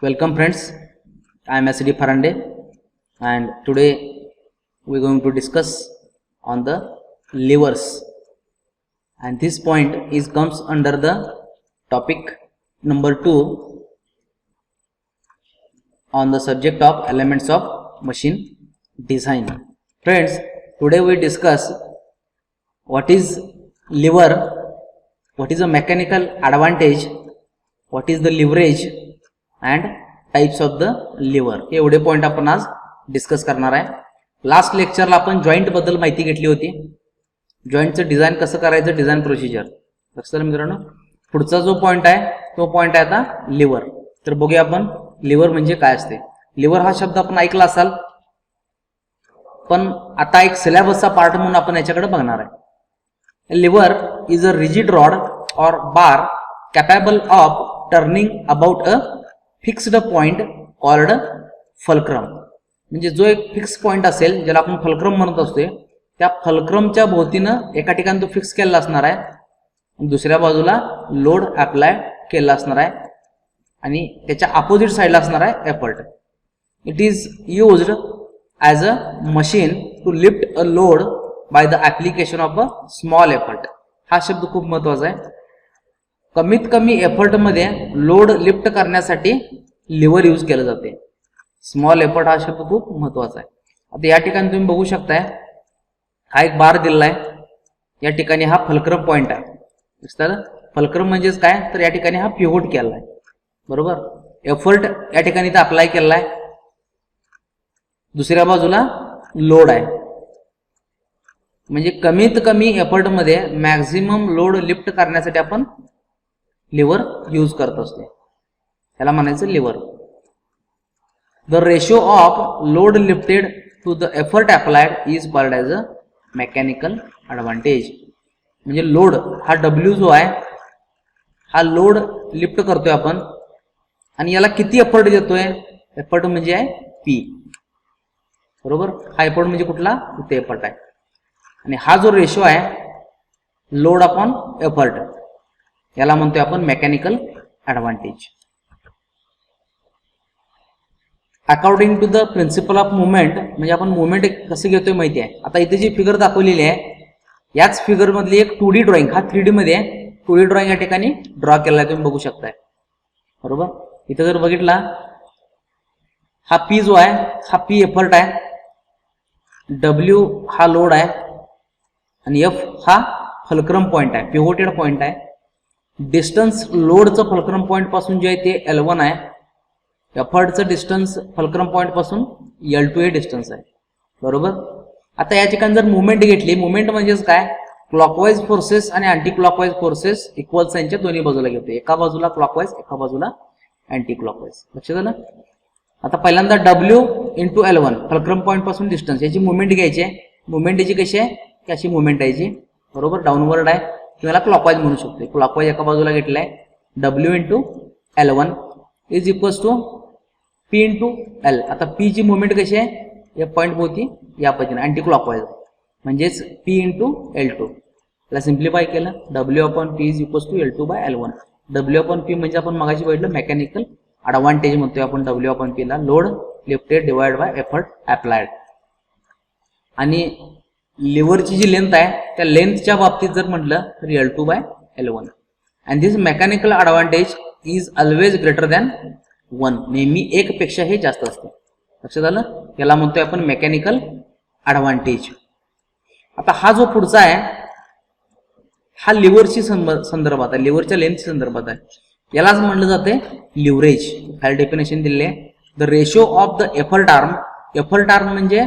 Welcome friends, I am SD Farande and today we are going to discuss on the levers, and this point is comes under the topic number 2 on the subject of elements of machine design. Friends, today we discuss what is lever, what is a mechanical advantage, what is the leverage and types of the lever. हे एवढे point आपण आज discuss करणार आहे. Last लेक्चरला आपण joint बद्दल माहिती घेतली होती. जॉइंटचं डिझाईन कसं करायचं, डिझाईन प्रोसिजर. लक्षात आलं मित्रांनो. पुढचा जो पॉइंट आहे तो पॉइंट आहे आता लिव्हर. तर बघूया आपण लिव्हर म्हणजे काय असते. लिव्हर हा शब्द आपण ऐकला असाल, पण आता एक सिलेबसचा पार्ट म्हणून आपण याच्याकडे बघणार आहे. Lever is a rigid rod और bar capable of turning about a fixed point called fulcrum. म्हणजे जो एक फिक्स पॉइंट असेल ज्याला आपण फलक्रम म्हणत असतो, त्या फलक्रमच्या भोवतीनं एका ठिकाणी तो फिक्स केलेला असणार आहे, दुसऱ्या बाजूला लोड अप्लाय केलेला असणार आहे आणि त्याच्या अपोजिट साइडला असणार आहे effort. It is used as a machine to lift a load by the application of a small effort. हा शब्द खूप महत्वाचा आहे. कमीत कमी एफर्ट मध्ये लोड लिफ्ट करण्यासाठी लिव्हर यूज केलं जाते. स्मॉल एफर्ट हा शब्द खूप महत्वाचा आहे. आता या ठिकाणी तुम्ही बघू शकताय, हा एक बार दिलेला आहे. या ठिकाणी हा फलक्रम पॉइंट आहे. फलक्रम म्हणजेच काय, तर या ठिकाणी हा पिव्होट केला आहे, बरोबर. एफर्ट या ठिकाणी इथं अप्लाय केला आहे, दुसऱ्या बाजूला लोड आहे. म्हणजे कमीत कमी एफर्ट मध्ये मॅक्झिमम लोड लिफ्ट करण्यासाठी आपण लिव्हर यूज करत असतो, त्याला म्हणायचं lever. The ratio of load lifted to the effort applied is called as a mechanical advantage. म्हणजे लोड हा डब्ल्यू जो आहे, हा लोड लिफ्ट करतोय आपण आणि याला किती एफर्ट देतोय, एफर्ट म्हणजे आहे पी, बरोबर. हा एफर्ट म्हणजे कुठला, इथे एफर्ट आहे. आणि हा जो रेशो आहे लोड अपॉन एफर्ट, याला म्हणतोय आपण mechanical advantage. According to the principle of movement, म्हणजे आपण मुवमेंट कसे घेतोय माहिती आहे. आता इथे जी फिगर दाखवलेली आहे, याच फिगर मधली एक 2D ड्रॉइंग, हा 3D मध्ये 2D ड्रॉइंग या ठिकाणी ड्रॉ केला आहे, तुम्ही बघू शकताय, बरोबर. इथे जर बघितला, हा पी जो आहे हा पी एफर्ट आहे, डब्ल्यू हा लोड आहे आणि एफ हा फलक्रम पॉइंट आहे, पिव्होटेड पॉइंट आहे. डिस्टन्स लोडचं फलक्रम पॉइंट पासून जे आहे ते L1 आहे. एफर्टचं डिस्टन्स फलक्रम पॉइंट पासून L2 हे डिस्टन्स आहे, बरोबर. आता या ठिकाणी जर मुवमेंट घेतली, मुवमेंट म्हणजेच काय, क्लॉकवाईज फोर्सेस आणि अँटी क्लॉकवाईज फोर्सेस इक्वल साइनच्या दोन्ही बाजूला घेतो. एका बाजूला क्लॉकवाईज, एका बाजूला अँटी क्लॉकवाईज. लक्षात आलं. आता पहिल्यांदा W into L1 fulcrum point पासून डिस्टन्स, याची मुवमेंट घ्यायची आहे. मुवमेंट याची कशी आहे, की अशी मुवमेंट यायची, बरोबर. डाऊनवर्ड आहे किंवा क्लॉकवाईज म्हणू शकतो. क्लॉकवाईज एका बाजूला घेतलाय, W into L1 is equals to P into L. आता P ची मुवमेंट कशी आहे, या पॉईंट भोवती या पद्धतीने अँटी क्लॉकवाईज, म्हणजेच P इंटू L2. त्याला सिम्प्लिफाय केलं, W upon P is equals to L2 by L1. W upon P म्हणजे आपण मगाशी बघितलं मेकॅनिकल ॲडव्हान्टेज म्हणतोय आपण W अपॉन P ला, load lifted divide by effort applied. आणि लिव्हरची जी लेंथ आहे त्या लेंथच्या बाबतीत जर म्हटलं तर L2 by L1. And this mechanical advantage is always greater than 1. नेहमी 1 पेक्षा हे जास्त असते. लक्षात आलं. याला म्हणतोय आपण मेकॅनिकल ॲडव्हान्टेज. आता हा जो पुढचा आहे हा लिव्हरची संदर्भात आहे, लिव्हरच्या लेंथच्या संदर्भात आहे. यालाच म्हणलं जाते लिव्हरेज. खाली डेफिनेशन दिले, the ratio of the effort arm. Effort arm म्हणजे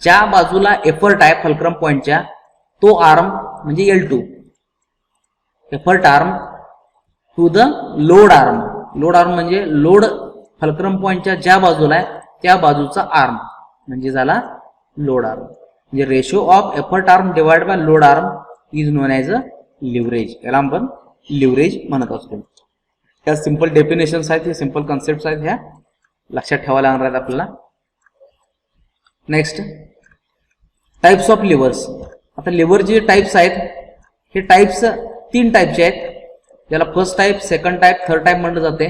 ज्या बाजूला एफर्ट आहे फलक्रम पॉइंटच्या, तो आर्म म्हणजे L2. Effort arm to the load arm. Load arm म्हणजे लोड फलक्रम पॉइंटच्या ज्या बाजूला आहे त्या बाजूचा आर्म म्हणजे झाला लोड आर्म. म्हणजे ratio of effort arm divide by load arm is known as a leverage. याला आपण लिव्हरेज म्हणत असतो. त्या सिंपल डेफिनेशन्स आहेत, हे सिंपल कन्सेप्ट आहेत, ह्या लक्षात ठेवायला लागणार आहेत आपल्याला. Next, types of levers. आता लिव्हरचे टाइप्स आहेत, हे टाइप्स 3 टाइपचे आहेत, ज्याला first type, second type, third type म्हटलं जाते.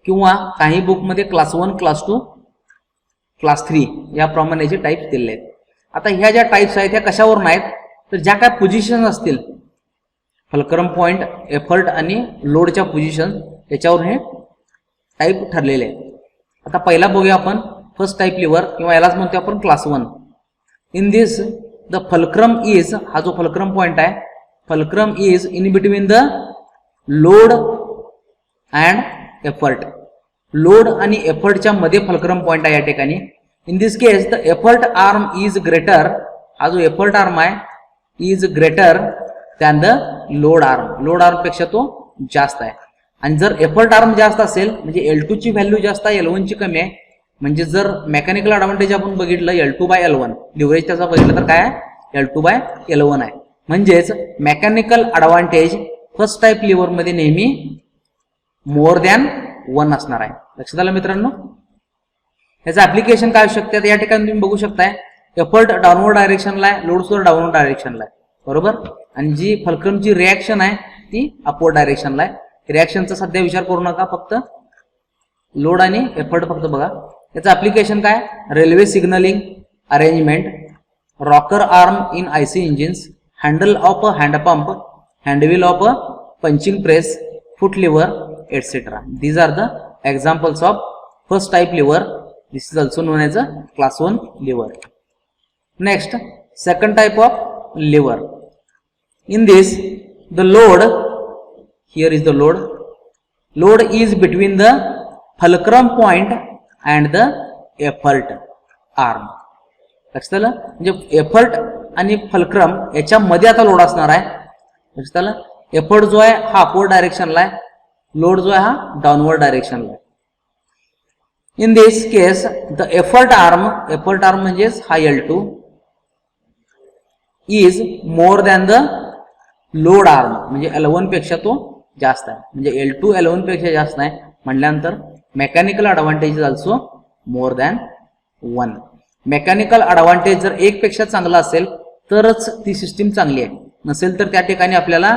किंवा काही बुकमध्ये क्लास 1, क्लास 2, क्लास 3 याप्रमाणे जे टाईप्स दिलेले आहेत. आता ह्या ज्या टाईप्स आहेत त्या कशावरून आहेत तर ज्या काय पोझिशन असतील फलक्रम पॉइंट, एफर्ट आणि लोडच्या पोझिशन याच्यावर हे टाईप ठरलेले आहेत. आता पहिला बघूया आपण फर्स्ट टाईप लिव्हर किंवा यालाच म्हणतो आपण class 1. In this the fulcrum is, हा जो फलक्रम पॉइंट आहे, fulcrum is in between the load and effort. Load आणि एफर्टच्या मध्ये फलक्रम पॉइंट आहे या ठिकाणी. In this case the effort arm is greater, हा जो एफर्ट आर्म आहे is greater than the load arm. Load arm पेक्षा तो जास्त आहे. आणि जर एफर्ट आर्म जास्त असेल म्हणजे L2 ची व्हॅल्यू जास्त आहे, L1 ची कमी आहे. म्हणजे जर मेकॅनिकल ॲडव्हान्टेज आपण बघितलं L2/L1, लिव्हरेज त्याचा बघितलं तर काय आहे L2/L1 आहे. म्हणजेच mechanical advantage first type lever मध्ये नेहमी मोर दॅन 1 असणार आहे. लक्षात आलं मित्रांनो. याचं ऍप्लिकेशन काय असू शकते या ठिकाणी तुम्ही बघू शकताय. एफर्ट डाऊनवर्ड डायरेक्शनला आहे, लोड सुद्धा डाऊनवर्ड डायरेक्शनला आहे, बरोबर. आणि जी फलक्रमची रिॲक्शन आहे ती अपवर्ड डायरेक्शनला आहे. रिॲक्शनचा सध्या विचार करू नका, फक्त लोड आणि एफर्ट फक्त बघा. याचं ऍप्लिकेशन काय, railway signalling arrangement, rocker arm in IC engines, handle of a handpump, handwheel of a punching press, foot lever etcetera. These are the examples of first type lever. This is also known as a class 1 lever. Next second type of lever. In this the load, here is the load is between the fulcrum point and the effort arm. लक्षात आलं. म्हणजे effort आणि fulcrum याच्या मध्ये आता load असणार आहे. लक्षात आलं. एफर्ट जो आहे हा अपवर्ड डायरेक्शनला आहे, लोड जो आहे हा डाऊनवर्ड डायरेक्शनला आहे. In this case the effort arm म्हणजेच हा L2 is more than the load arm, म्हणजे L1 पेक्षा तो जास्त आहे. म्हणजे L2 L1 पेक्षा जास्त आहे म्हटल्यानंतर mechanical advantage is also more than 1. Mechanical advantage जर 1 पेक्षा चांगला असेल तरच ती सिस्टीम चांगली आहे, नसेल तर त्या ठिकाणी आपल्याला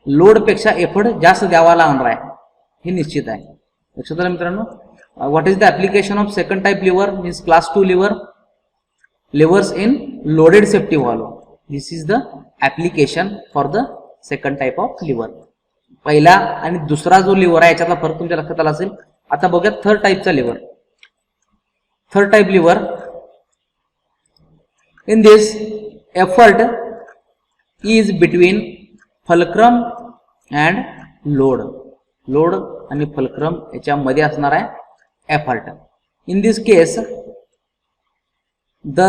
लोड पेक्षा एफर्ट जास्त द्यावा लागणार आहे, हे निश्चित आहे. लक्षात आलं मित्रांनो. What is the application of second type lever means class 2 lever. Levers in loaded safety valve. This is the application for the second type of lever. पहिला आणि दुसरा जो लिव्हर आहे याच्यातला फरक तुमच्या लक्षात आला असेल. आता बघूया थर्ड टाईपचा lever. Third type lever. In this effort is between fulcrum and load. Load आणि फलक्रम याच्यामध्ये असणार आहे effort. In this case the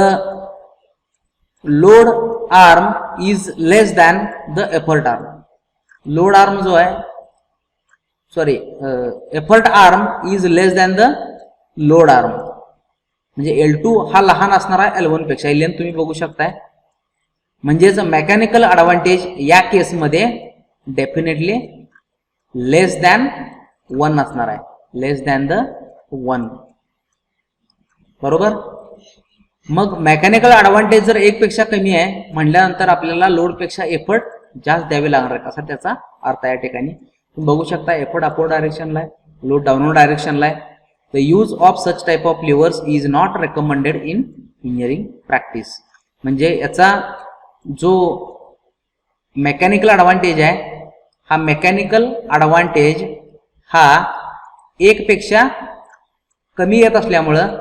load arm is less than the effort arm. Load arm जो आहे effort arm is less than the load arm. म्हणजे L2 हा लहान असणार आहे L1 पेक्षा. L1 तुम्ही बघू शकताय. म्हणजेच मेकॅनिकल ॲडव्हान्टेज या केसमध्ये डेफिनेटली लेस दॅन 1 असणार आहे, लेस दॅन द 1, बरोबर. मग मेकॅनिकल ॲडव्हान्टेज जर 1 पेक्षा कमी आहे म्हटल्यानंतर आपल्याला लोड पेक्षा एफर्ट जास्त द्यावे लागणार आहे, असा त्याचा अर्थ आहे. या ठिकाणी तुम्ही बघू शकता एफर्ट अपवर्ड डायरेक्शनला आहे, लोड डाऊनवर्ड डायरेक्शनला आहे. The use of such type of levers is not recommended in engineering practice. म्हणजे याचा जो मेकॅनिकल ॲडव्हान्टेज आहे हा मेकॅनिकल ॲडव्हान्टेज हा 1 पेक्षा कमी येत असल्यामुळं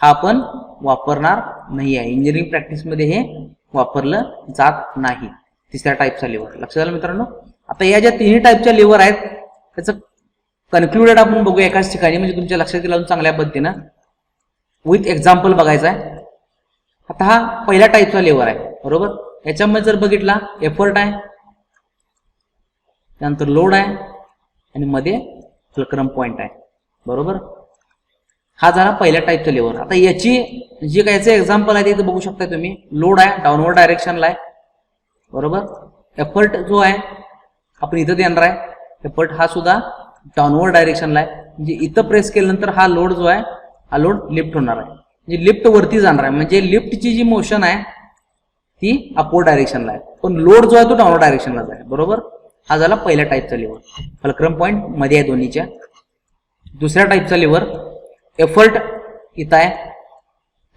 हा आपण वापरणार नाही आहे. इंजिनिअरिंग प्रॅक्टिसमध्ये हे वापरलं जात नाही. तिसऱ्या टाईपचा लिव्हर. लक्षात आलं मित्रांनो. आता या ज्या तिन्ही टाईपच्या लिव्हर आहेत त्याचं कन्क्लुडेड आपण बघूया एकाच ठिकाणी, म्हणजे तुमच्या लक्षात येईल अजून चांगल्या पद्धतीनं विथ एक्झाम्पल बघायचं आहे. आता हा पहिल्या टाईपचा लिव्हर आहे, बरोबर. याच्यामध्ये जर बघितला एफर्ट आहे, त्यानंतर लोड आहे आणि मध्ये फलक्रम पॉइंट आहे, बरोबर. हा झाला पहिल्या टाईपचा लिव्हर. आता याची जे कायचं एक्झाम्पल आहे ते बघू शकता तुम्ही. लोड आहे डाऊनवर्ड डायरेक्शनला आहे, बरोबर. एफर्ट जो आहे आपण इथं देणार आहे, एफर्ट हा सुद्धा डाऊनवर्ड डायरेक्शनला आहे. म्हणजे इथं प्रेस केल्यानंतर हा लोड जो आहे हा लोड लिफ्ट होणार आहे, म्हणजे लिफ्ट वरती जाणार आहे. म्हणजे लिफ्टची जी मोशन आहे ती अपवर्ड डायरेक्शनला आहे, पण लोड जो आहे तो डाऊनवर्ड डायरेक्शनलाच आहे, बरोबर. हा झाला पहिल्या टाईपचा लिव्हर. फलक्रम पॉइंट मध्ये आहे दोन्हीच्या. दुसऱ्या टाईपचा लिव्हर एफर्ट इथं आहे,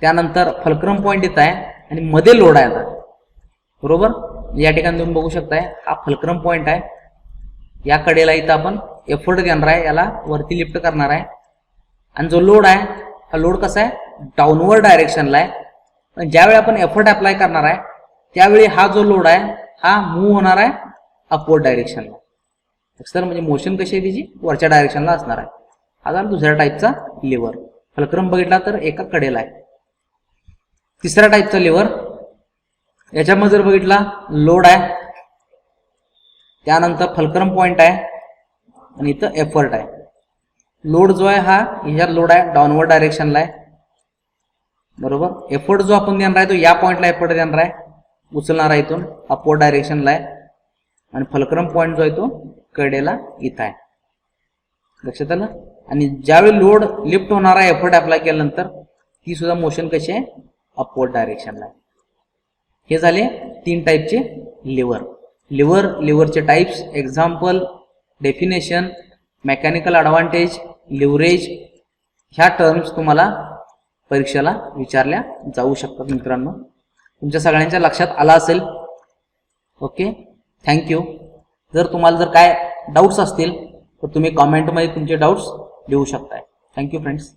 त्यानंतर फल्क्रम पॉईंट इथं आहे आणि मध्ये लोड आहे आता, बरोबर. या ठिकाणी तुम्ही बघू शकताय हा फल्क्रम पॉईंट आहे, या कडेला इथं आपण एफर्ट देणार आहे, याला वरती लिफ्ट करणार आहे आणि जो लोड आहे हा लोड कसा आहे डाऊनवर्ड डायरेक्शनला आहे. पण ज्यावेळी आपण एफर्ट अप्लाय करणार आहे त्यावेळी हा जो लोड आहे हा मूव्ह होणार आहे अपवर्ड डायरेक्शनला. सर म्हणजे मोशन कशी आहे तिची वरच्या डायरेक्शनला असणार आहे. हा झाला दुसऱ्या टाईपचा लिव्हर. फल्क्रम बघितला तर एका कडेला आहे. तिसऱ्या टाईपचा लिव्हर याच्यामध्ये जर बघितला लोड आहे, त्यानंतर फल्क्रम पॉईंट आहे आणि इथं एफर्ट आहे. लोड जो आहे हा ह्याच्यात लोड आहे डाऊनवर्ड डायरेक्शनला आहे, बरोबर. एफर्ट जो आपण देणार आहे तो या पॉईंटला एफर्ट देणार आहे, उचलणार आहे इथून अपवर्ड डायरेक्शनला आहे आणि फल्क्रम पॉईंट जो आहे तो कडेला इथं आहे. लक्षात आलं. आणि ज्यावेळी लोड लिफ्ट होणार आहे एफर्ट अप्लाय केल्यानंतर ती सुद्धा मोशन कशी आहे अपवर्ड डायरेक्शनला आहे. हे झाले 3 टाईपचे लिव्हर. लिव्हरचे types, example, definition, mechanical advantage, leverage, ह्या टर्म्स तुम्हाला परीक्षेला विचारल्या जाऊ शकतात. मित्रांनो तुमच्या सगळ्यांच्या लक्षात आला असेल. Okay, thank you. जर तुम्हाला जर काय डाऊट्स असतील तर तुम्ही कॉमेंटमध्ये तुमचे डाऊट्स लिहू शकताय. Thank you friends.